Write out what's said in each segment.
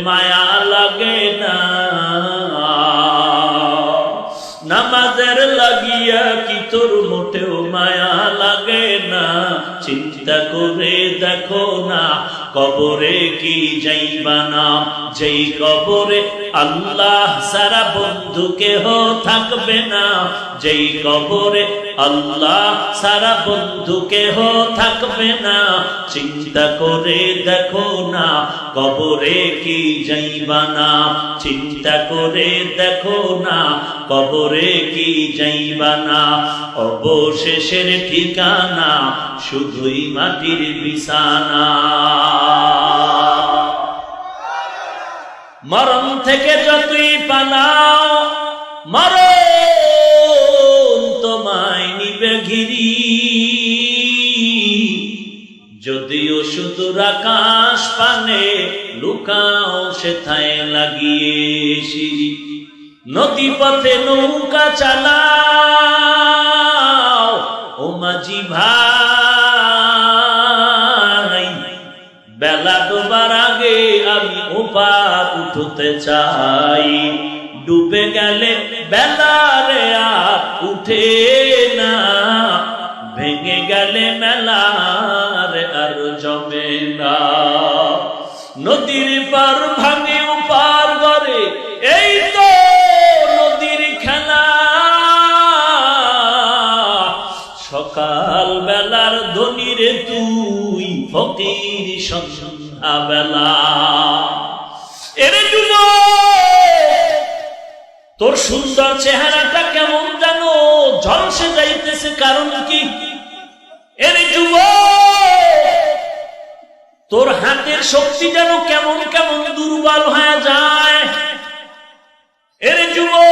মায়া লাগে না, নামাজের লাগিয়া কি তোর মোটেও মায়া লাগে না। চিন্তা করে দেখো না কবরে কি যাইবা না, যেই কবরে আল্লাহ সারা বন্ধু কেহ থাকবে না, যেই কবরে আল্লাহ সারা বন্ধু কেহ থাকবে না। চিন্তা করে দেখো না কবরে কি যাইবা না, চিন্তা করে দেখো না কবরে কি যাইবা না। অবশেষের ঠিকানা শুধুই মাটির বিছানা। মরণ থেকে যতই পালাও মরণ তোমায় নিবে ঘিরি, যদিও সুদূর আকাশ পানে লুকাও সেথায় লাগিয়ে সিঁড়ি। নদী পথে নৌকা চালাও ও মাঝি ভাই, বেলা ডোবার আগে আমি ওপার উঠতে চাই। ডুবে গেলে বেলারে আর উঠে না, ভেঙে গেলে মেলারে আর জমে না। নদীর পার ভাঙে ওপার গড়ে, এই তো নদীর খেলা। সকাল বেলার ধনীরে তুই ফকির সন্ধ্যা বেলা। এরে যুবক তোর সুন্দর চেহারাটা কেমন জানো ঝলসে যাইতেছে, কারণ কি? এরে যুবক তোর হাতের শক্তি যেন কেমন কেমন দুর্বল হয়ে যায়। এরে যুবক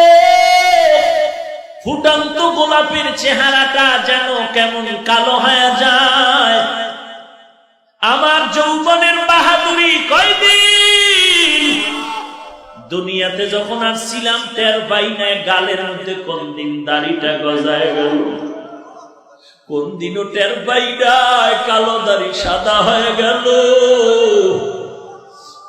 ফুটন্ত গোলাপের চেহারাটা যেন কেমন কালো হয়ে যায়। আমার যৌবনের বাহাদুরি কয়দিন দুনিয়াতে যখন আসছিলাম টের পাই না, গালের মধ্যে কোন দিন দাড়িটা গজায় গেল, কোন দিনও টের পাই না কালো দাড়ি সাদা হয়ে গেল।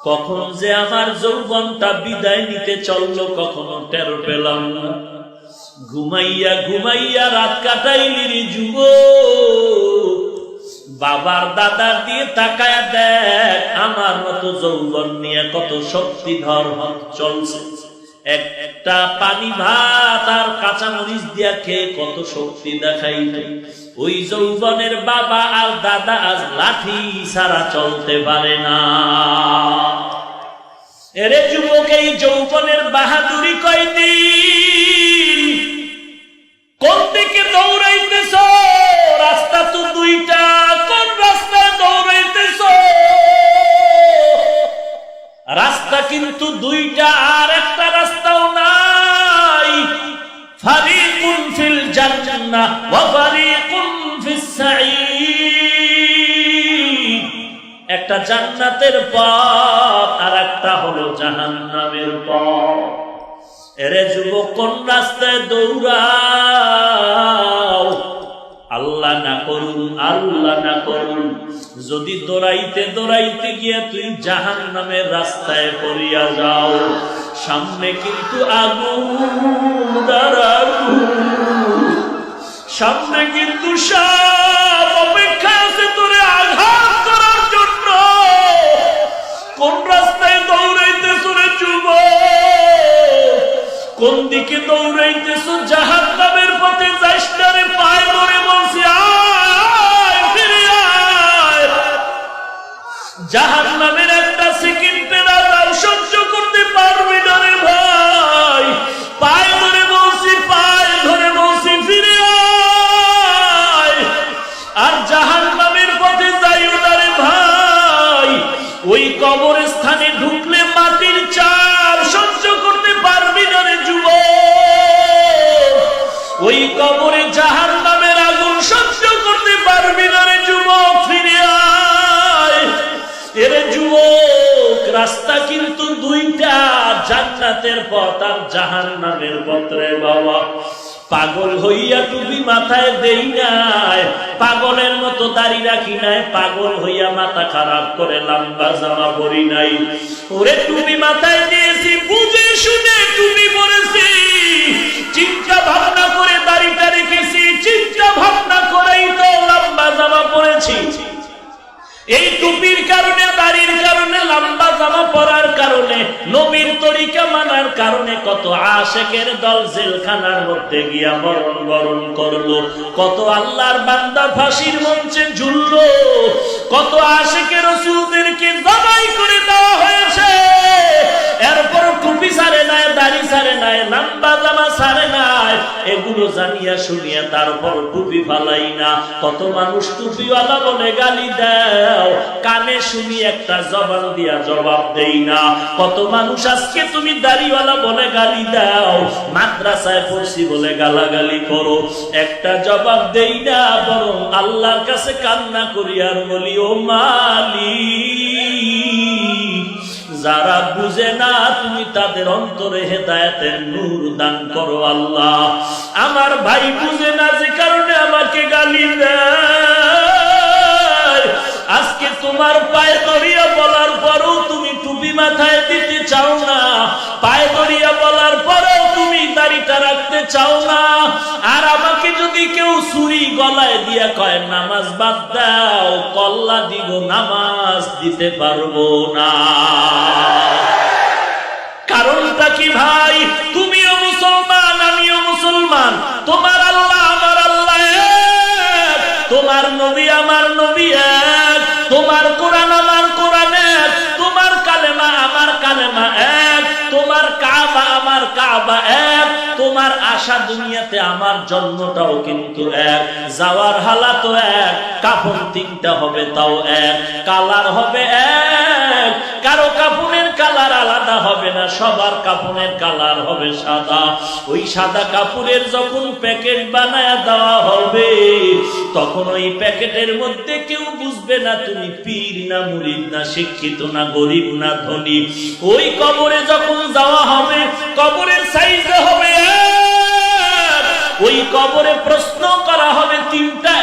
কখন যে আমার যৌবনটা বিদায় নিতে চললো কখনো টের পেলাম না। ঘুমাইয়া ঘুমাইয়া রাত কাটাইলি যুবক, বাবার দাদার দিয়ে তাকায়া দেখ আমার মতো যৌবন নিয়ে কত শক্তিধর চলছে। একটা পানি ভাত আর কাঁচা মরিচ দিয়া খেয়ে কত শক্তি দেখাইল। ওই যৌবনের বাবা আর দাদা আজ লাঠি ছাড়া চলতে পারে না। এরে যুবক এই যৌবনের বাহাদুরি কয়দিন, কোন দিকে দৌড়াইতেছ? রাস্তা তো দুইটা, কোন রাস্তায় দৌড়াইতেছ? রাস্তা কিন্তু দুইটা, আর একটা রাস্তাও নাই। ফারিকুন ফিল জান্নাহ ওয়া ফারিকুন ফিস সাঈদ। একটা জান্নাতের পথ আর একটা হলো জাহান্নামের পথ। এরে যুবক কোন রাস্তায় দৌড়াও? আল্লাহ না করুন, আল্লাহ না করুন যদি দৌড়াইতে দৌড়াইতে গিয়া তুই জাহান্নামের রাস্তায় পড়িয়া যাও, সামনে কিন্তু আগুন, সামনে কিন্তু সাপ অপেক্ষা আছে তোরে আঘাত করার জন্য। কোন রাস্তায় দৌড়াইতেছ রে যুবক? কোন দিকে দৌড়াইতেছ? জাহান্নামের পথে যাস না রে, পায়ে ধরে বলছি আয়, ফিরে আয়। জাহান্নামের একটা সেকেন্ডের আযাব সহ্য করতে পারবি না রে ভাই। পায়ে ধরে বলছি, পায়ে ধরে বলছি ফিরে আয়। আর জাহান্নামের পথে যাইও না রে ভাই। ওই কবরস্থানে ঢুকলে মাটির চাপ সহ্য করতে পারবি না রে যুবক। ওই কবরে জাহান্নামের আগুন সহ্য করতে পারবি না রে যুবক, ফিরে আয়। এরে যুবক রাস্তা কিন্তু দুইটা, জান্নাতের পথ আর জাহান্নামের পথ রে বাবা। পাগল হইয়া টুপি মাথায় দেই নাই, পাগলের মতো দাড়ি রাখি নাই, পাগল হইয়া মাথা খারাপ করে লম্বা জামা পরি নাই। ওরে টুপি মাথায় দিয়েছি, বুঝে শুনে টুপি পরেছি, চিন্তা ভাবনা করে দাড়িটা রেখেছি, চিন্তা ভাবনা করেই তো লম্বা জামা পরেছি। এই টুপির কারণে, দাড়ির কারণে, লম্বা জামা পরার কারণে, নবীর তরিকা মানার কারণে কত আশেকের দল জেলখানার মধ্যে গিয়া মরণ বরণ করলো, কত আল্লাহর বান্দা ফাঁসির মঞ্চে ঝুললো, কত আশেকের রাসূলদেরকে জবাই করে দেওয়া হয়েছে। এরপর টুপি ছাড়ে নাই, দাড়ি ছাড়ে নাই, লম্বা জামা ছাড়ে নাই, এগুলো জানিয়া শুনিয়া তারপর টুপি ফালাই না। কত মানুষ টুপিওয়ালা বলে গালি দাও, কানে শুনি একটা জবান দিয়া জবাব দেই না। কত মানুষ আজকে তুমি দাড়িওয়ালা বলে গালি দাও, মাদ্রাসায় পড়ছি বলে গালাগালি করো, একটা জবাব দেই না, বরং আল্লাহর কাছে কান্না করি আর বলি, ও মালিক, যারা বুঝে না তুমি তাদের অন্তরে হেদায়েতের নূর দান করো আল্লাহ। আমার ভাই বুঝে না যে কারণে আমাকে গালি দেয়, আজকে তোমার পায়ে ধরিয়া বলার পরও তুমি টুপি মাথায় দিতে চাও না, পায়ে ধরিয়া বলার পরও তুমি দাড়িটা রাখতে চাও না। আর আমাকে যদি কেউ ছুরি গলায় দিয়া কয় নামাজ বাদ দাও, কল্লা দিব, নামাজ দিতে পারবো না। কারণটা কি ভাই? তুমিও মুসলমান, আমিও মুসলমান, তোমার আল্লাহ আমার আল্লাহ এক, তোমার নবী আমার নবী এক, তোমার কোরআন আমার কোরআন এক, তোমার কালেমা আমার কালেমা এক, তোমার কাবা আমার কাবা এক, তোমার আশা দুনিয়াতে আমার জন্মটাও কিন্তু এক, যাওয়ার হালাতও এক, কাফন তিনটা হবে তাও এক, কালার হবে এক, কারো কাফনের কালার আলাদা হবে না, সবার কাফনের কালার হবে সাদা। ওই সাদা কাপড়ের যখন প্যাকেট বানায়া দেওয়া হবে, তখন ওই প্যাকেটের মধ্যে কেউ বুঝবে না তুমি পীর না মুরিদ না শিক্ষিত না গরিব না ধনী। ওই কবরে যখন যাওয়া হবে, কবরের সাইজে হবে এক, ওই কবরে প্রশ্ন করা হবে তিনটা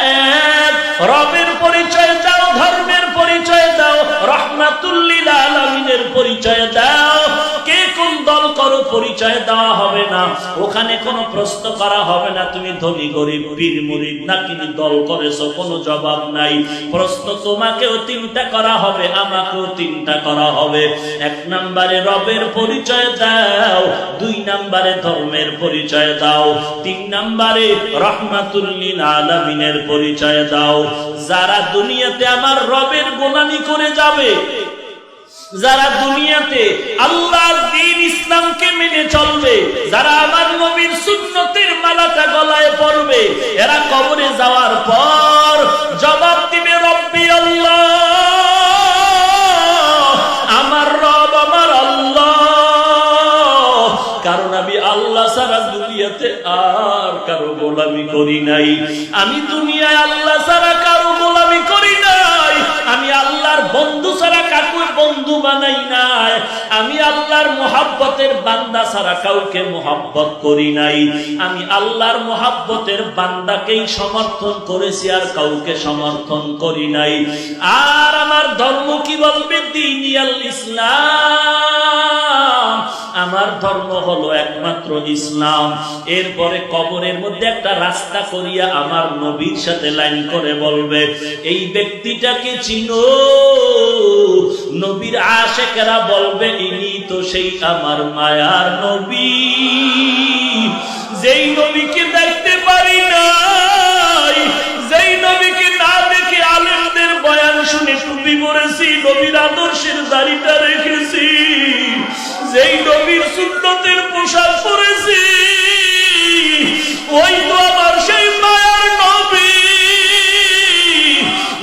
এক, রবের পরিচয় দাও, ধর্মের পরিচয় দাও, রাহমাতুল লিল আলামিনের পরিচয় দাও, কে কোন দল করো পরিচয় দেওয়া হবে না। ওখানে কোনো প্রশ্ন করা হবে না তুমি ধনী গরিব পীর মুরিদ নাকি দল করেছো, কোনো জবাব নাই। প্রশ্ন তোমাকেও তিনটা করা হবে, আমাকেও তিনটা করা হবে। এক নম্বরে রবের পরিচয় দাও, দুই নম্বরে ধর্মের পরিচয় দাও, তিন নম্বরে রাহমাতুল লিল আলামিনের পরিচয় দাও। যারা দুনিয়াতে আমার রবের গোলামি করে যাবে, যারা দুনিয়াতে আল্লাহর দ্বীন ইসলামকে মেনে চলবে, যারা আমার নবীর সুন্নতের মালাটা গলায় পরবে, এরা কবরে যাওয়ার পর জবাব দিবে রব্বি আল্লাহ, আমার রব আমার আল্লাহ। কারণ আমি আল্লাহ ছাড়া দুনিয়াতে আর কারো গোলামি করি নাই, আমি দুনিয়ায় আল্লাহ ছাড়া কারো গোলামি করি নাই, আমি আল্লাহর বন্ধু ছাড়া কাউকে বন্ধু বানাই নাই, আমি আল্লাহর মোহাব্বতের বান্দা ছাড়া কাউকে মোহাব্বত করি নাই, আমি আল্লাহর মোহাব্বতের বান্দাকেই সমর্থন করেছি আর কাউকে সমর্থন করি নাই। আর আমার ধর্ম কি বলবে? দীনিয়াল ইসলাম, আমার ধর্ম হলো একমাত্র ইসলাম। এরপরে কবরের মধ্যে একটা রাস্তা করিয়া আমার নবীর সাথে লাইন করে বলবে, এই ব্যক্তিটাকে চিনো? নবীর আশেকেরা বলবে, ইনি তো সেই আমার মায়ার নবী, যেই নবীকে দেখতে পারি নাই, যেই নবীকে না দেখে আলেমদের বয়ান শুনে টুপি পরেছি, নবীর আদর্শের দাড়িটা রেখেছি, যেই নবীর সুন্নতের পোশাক পরেছি, ওই তো আমার সেই মায়ার নবী,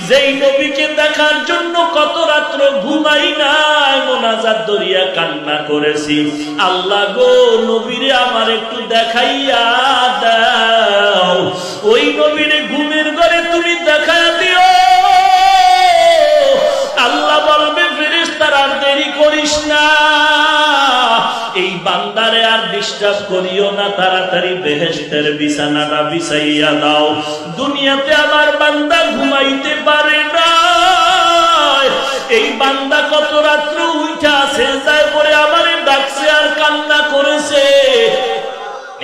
যেই নবীকে দেখার জন্য কত রাত্র ঘুমাই নাই, মোনাজাত দরিয়া কান্না করেছি, আল্লাহ গো নবীরে আমার একটু দেখাইয়া দাও। ওই নবীরে ঘুমের ঘরে তুমি দেখা দিও। আল্লাহ বলবে, ফেরেশতারা দেরি করিস না, এই বান্দারে আর ডিস্টার্ব করিও না, তাড়াতাড়ি বেহেশতের বিছানাটা বিছাইয়া দাও। দুনিয়াতে আমার বান্দা ঘুমাইতে পারে না, এই বান্দা কত রাত্র উঠা সেজদায় পড়ে আমারে ডাকছে আর কান্না করেছে।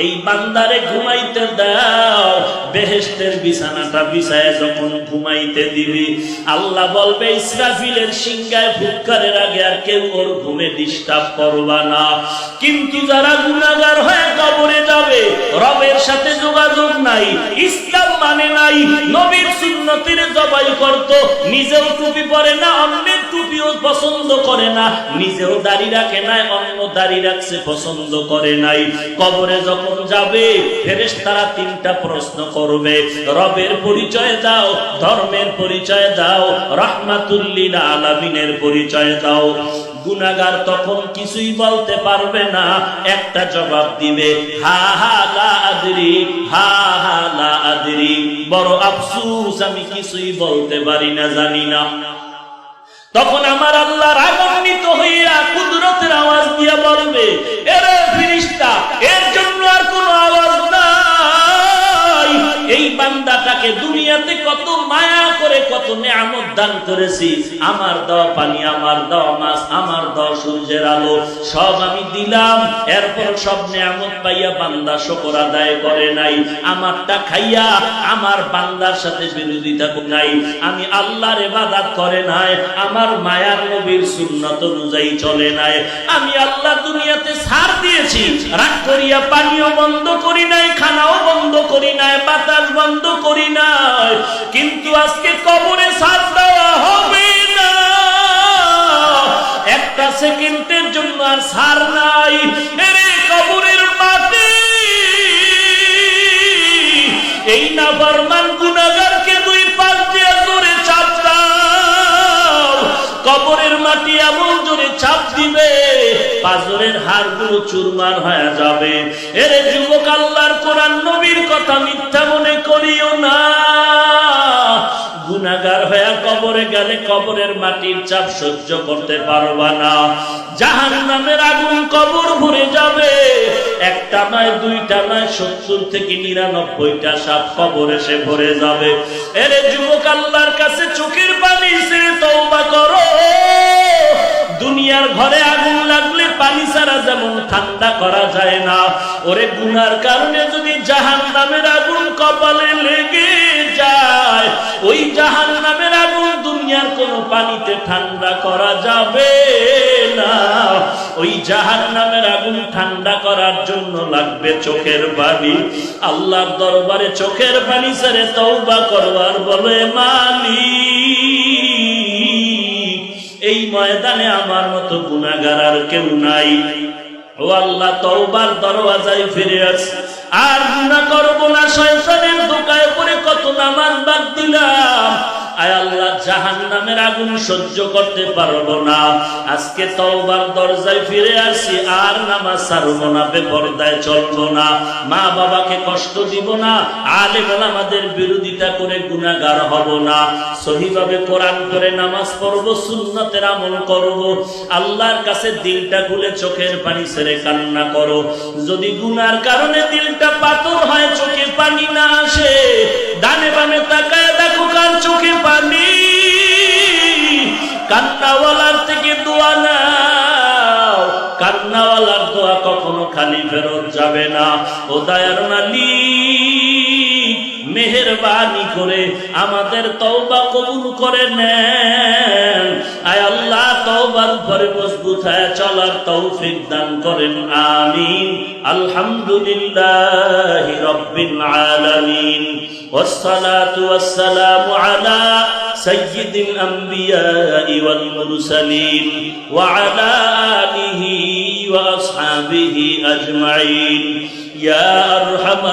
এই বান্দারে ঘুমাইতে দাও, বেহেশতের বিছানাটা বিছায় যখন ঘুমাইতে দিবি, আল্লাহ বলবে ইসরাফিলের সিংহায় ফুৎকারের আগে আর কেউ ওর ঘুমে ডিস্টার্ব করবা না। কিন্তু যারা গুনাহগার হয়ে কবরে যাবে, রবের সাথে যোগাযোগ নাই, ইসলাম মানে নাই, নবীর সুন্নতের জবাই করত, নিজেও টুপি পরে না, অন্যের টুপিও পছন্দ করে না, নিজেও দাড়ি রাখে না, অন্য দাড়ি রাখছে পছন্দ করে নাই। কবরে যখন যাবে ফেরেশতারা তিনটা প্রশ্ন করবে, রবের পরিচয় দাও, ধর্মের পরিচয় দাও, রাহমাতুল লিল আলামিনের পরিচয় দাও। গুনাহগার তখন কিছুই বলতে পারবে না, একটা জবাব দিবে, হা হা লা আদরি, হা হা লা আদরি, বড় আফসোস আমি কিছুই বলতে পারি না, জানি না। তখন আমার আল্লাহ রাগান্বিত হইয়া কুদরতের আওয়াজ দিয়া বলবে, এরে ফেরেশতা, এর জন্য আর কোনো আওয়াজ নাই। এই বান্দাটাকে দুনিয়াতে কত মায়া করে কত নেয়ামত দান করেছি, আমার দেওয়া পানি, আমার দেওয়া মাছ, আমার দেওয়া সূর্যের আলো সব আমি দিলাম, এরপর সব নেয়ামত পাইয়া বান্দা শুকর আদায় করে নাই, আমারটা খাইয়া আমার বান্দার সাথে বিরোধিতা করে নাই, আমি আল্লাহর ইবাদত করে নাই, আমার মায়ার নবীর সুন্নাত অনুযায়ী চলে নাই। আমি আল্লাহ দুনিয়াতে ছাড় দিয়েছি, রাগ করিয়া পানিও বন্ধ করি নাই, খানাও বন্ধ করি নাই, বাতাস বন্ধ করি নাই, কিন্তু আজকে কবরে ছাড় দেওয়া হবে না, একটা সেকেন্ডের জন্য আর ছাড় নাই। এরে কবরের মাটি, এই নাফরমান গুনাহগারকে দুই পাশ দিয়ে জোরে চাপ দাও, কবরের মাটি এমন জোরে চাপ দিবে পাজরের হাড়গুলো চুরমার হয়ে যাবে। এরে যুবক, আল্লাহর কোরআন নবীর কথা মিথ্যা মনে করিও না। গুনাহগার হয়ে কবরে গেলে কবরের মাটির চাপ সহ্য করতে পারবা না, জাহান্নামের আগুন কবর ভরে যাবে, একটা নয়, দুইটা নয়, 70 থেকে 99টা সাপ কবর এসে ভরে যাবে। এরে যুবক, আল্লাহর কাছে চোখের পানি ছেড়ে তওবা করো। দুনিয়ার ঘরে আগুন লাগলে পানি ছাড়া যেমন ঠান্ডা করা যায় না, ওরে গুনার কারণে যদি জাহান্নামের আগুন কপালে লেগে যায়, ওই জাহান্নামের আগুন দুনিয়ার কোনো পানিতে ঠান্ডা করা যাবে না। ওই জাহান্নামের আগুন ঠান্ডা করার জন্য লাগবে চোখের পানি। আল্লাহর দরবারে চোখের পানি ছেড়ে তওবা করবার বলে, মালিক, এই ময়দানে আমার মতো গুনাহগার আর কেউ নাই, ও আল্লাহ, তওবার দরওয়াজায় ফিরে আসি, আর গুনাহ করব না, শয়তানের ধোঁকায় পড়ে কত নামাজ বাদ দিলাম, আয় আল্লাহ, জাহান্নামের আগুন সহ্য করতে পারবো না, আজকে তওবার দরজায় ফিরে আসি, আর নামাজ ছাড়বো না, বেপরদায় চলবো না, মা বাবাকে কষ্ট দিব না, আলেম ওলামাদের বিরোধিতা করে গুনাহগার হব না, সহিভাবে কোরআন করে নামাজ পড়বো, সুন্নতের আমল করব। আল্লাহর কাছে দিলটা খুলে চোখের পানি ছেড়ে কান্না করো। যদি গুনার কারণে দিলটা পাথর হয়, চোখে পানি না আসে, ডানে বামে তাকায় দেখো কার চোখে পানি, কান্নাওয়ালার থেকে দোয়া নাও, কান্নাওয়ালার দোয়া কখনো খালি ফেরত যাবে না। ও দয়ার মালিক, মেহেরবানি করে আমাদের তওবা কবুল করে নেন। আয় আল্লাহ, তওবার উপরে মজবুত হয়ে চলার তৌফিক দান করেন, আমিন। আলহামদুলিল্লাহি রাব্বিল আলামিন, والصلاة والسلام على سيد الأنبياء والمرسلين وعلى آله وأصحابه أجمعين يا أرحم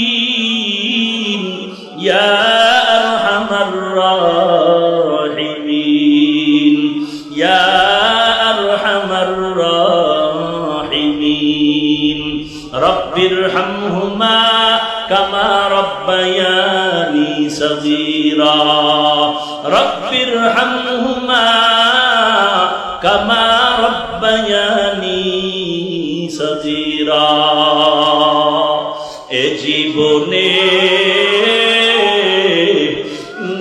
الراحمين يا أرحم الراحمين يا أرحم الراحمين رب ارحمهما كما ربياني صغيرا رب ارحمهما كما রব্বায়ানি সগীরা। এ জীবনে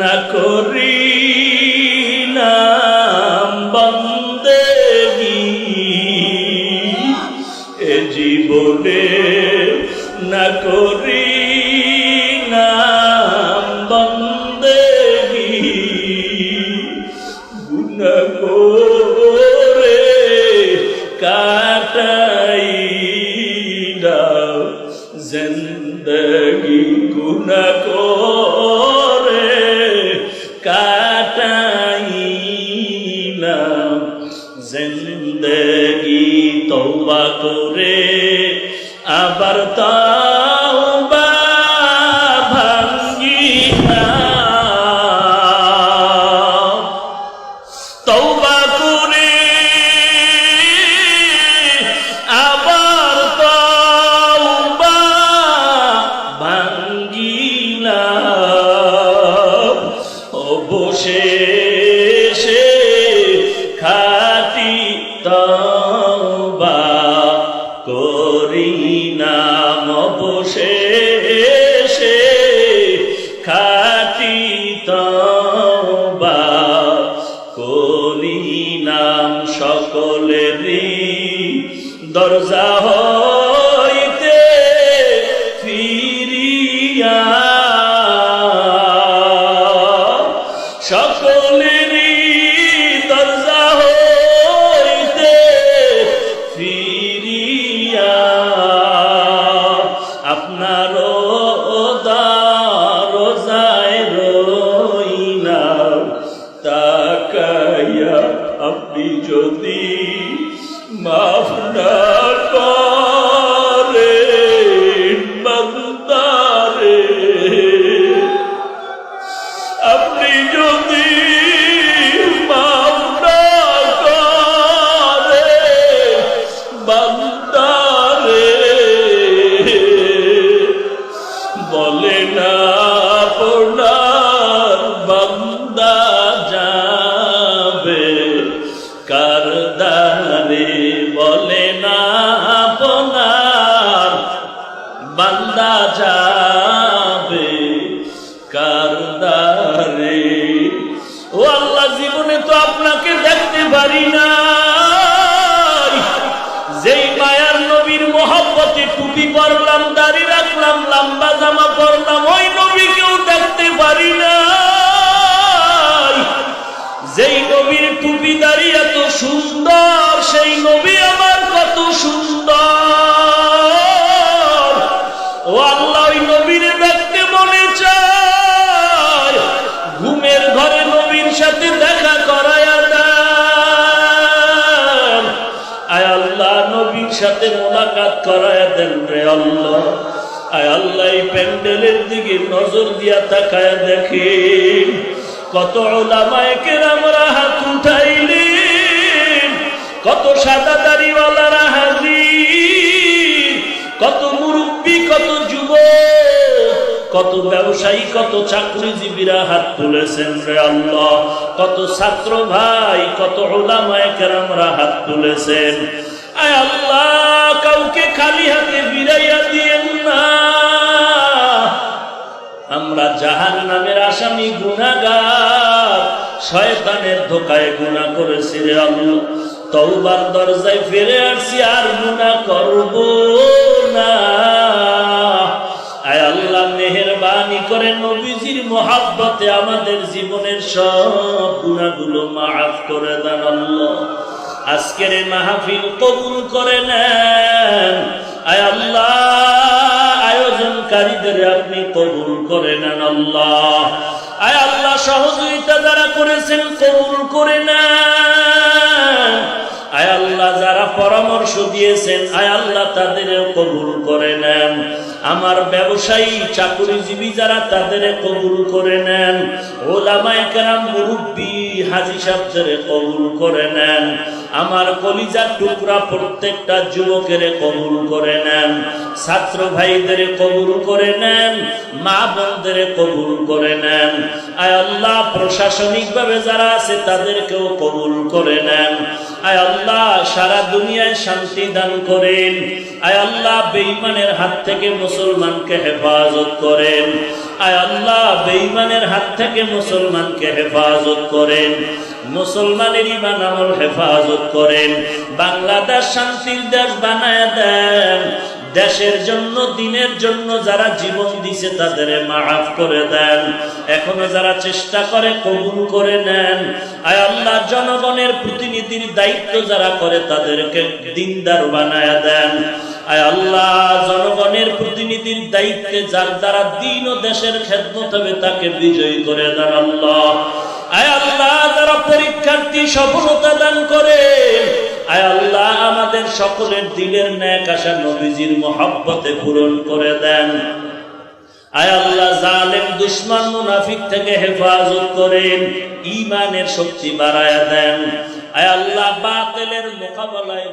না করিলাম বন্দেগী, এ জীবনে না করিলাম বন্দেগী, গুনাহ করে কাটাইলাম জিন্দগি, গুনাহ করে কাটাইলাম জিন্দগি। তওবা করে আবার তওবা ভাঙ্গিলাম, তওবা করে আবার তওবা ভাঙ্গিলাম। অবশেষে খাঁটি তওবা করিলাম, অবশেষে খাঁটি তওবা করিলাম। সকলেরই দরজা হইতে ফিরিয়া, সকলেরই দরজা হইতে ফিরিয়া আপনার দরজায় রইলাম তাকাইয়া। আপনি যদি মাফ না করেন বান্দারে, আপনি যদি মাফ না করেন বান্দারে, বলে না আপনার বান্দা যাবে কারদারে, বলে না আপনার বান্দা যাবে কারদারে। ও আল্লাহ, জীবনে তো আপনাকে দেখতে পারি না, যেই মায়ার নবীর মোহব্বতে টুপি পরলাম, দাড়ি রাখলাম, লম্বা জামা পরলাম, ওই নবীকেও দেখতে পারি না। যেই নবীর টুপি দাড়ি এত সুন্দর, সেই নবী আমার কত সুন্দর। ও আল্লাহ, ওই নবীর দেখতে মনে চায়, ঘুমের ঘরে নবীর সাথে দেখা করায়া দেন। আয় আল্লাহ, নবীর সাথে মোলাকাত করায়া দেন রে আল্লাহ। আয় আল্লাহ, এই প্যান্ডেলের দিকে নজর দিয়া তাকায়া দেখেন, কত উলামায়ে কেরামরা হাত উঠাইলেন, কত সাদা দাড়িওয়ালারা হাজির, কত মুরব্বী, কত যুবক, কত ব্যবসায়ী, কত চাকরিজীবীরা হাত তুলেছেন রে আল্লাহ। কত ছাত্র ভাই, কত উলামায়ে কেরামরা হাত তুলেছেন। আয় আল্লাহ, কাউকে খালি হাতে ফিরাইয়া দিয়েন না। আমরা জাহান্নামের আসামি, গুনাহগার, শয়তানের ধোঁকায় গুনাহ করেছি রে আল্লাহ। তওবার দরজায় ফিরে আসছি, আর গুনাহ করব না। আয় আল্লাহ, মেহেরবানি করে নবীজির মোহাব্বতে আমাদের জীবনের সব গুনাহগুলো মাফ করে দেন আল্লাহ। আজকের এই মাহফিল কবুল করে নেন। আয় আল্লাহ, আয়োজনকারীদের আপনি কবুল করে নেন আল্লাহ। আয় আল্লাহ, সহযোগিতা যারা করেছেন কবুল করে নেন। আয় আল্লাহ, যারা পরামর্শ দিয়েছেন, আয় আল্লাহ, তাদেরও কবুল করে নেন। আমার ব্যবসায়ী, চাকরিজীবী যারা, তাদের কবুল করে নেন। ওলামায়ে কেরাম, মুরব্বী, হাজী সাহেবদের কবুল করে নেন। আমার কলিজার টুকরা প্রত্যেকটা যুবকের কবুল করে নেন, ছাত্র ভাইদের কবুল করে নেন, মা বোনদের কবুল করে নেন। আয় আল্লাহ, প্রশাসনিক ভাবে যারা আছে তাদেরকেও কবুল করে নেন। আয় আল্লাহ, সারা দুনিয়ায় শান্তি দান করেন। আয় আল্লাহ, বেঈমানের হাত থেকে মুসলমানকে হেফাজত করেন। আয় আল্লাহ, বেঈমানের হাত থেকে মুসলমানকে হেফাজত করেন, মুসলমানের ঈমান আমল হেফাজত করেন। বাংলাদেশ শান্তির দেশ বানায় দেন। দেশের জন্য, দিনের জন্য যারা জীবন দিছে তাদের মাফ করে দেন। এখনো যারা চেষ্টা করে কবুল করে নেন। আয় আল্লাহ, জনগণের প্রতিনিধির দায়িত্ব যারা করে তাদেরকে দিনদার বানায় দেন। আয় আল্লাহ, জনগণের প্রতিনিধির দায়িত্বে যার দ্বারা দিন ও দেশের খেদমত হবে তাকে বিজয়ী করে দেন আল্লাহ। আয় আল্লাহ, যারা পরীক্ষার্থী সফলতা দান করে। আয় আল্লাহ, আমাদের সকলের দিলের ন্যাক আশা নবীজির মহব্বতে পূরণ করে দেন। আয় আল্লাহ, জালেম দুশমন মুনাফিক থেকে হেফাজত করেন, ঈমানের শক্তি বাড়ায়া দেন। আয় আল্লাহ, বাতিলের মোকাবেলায়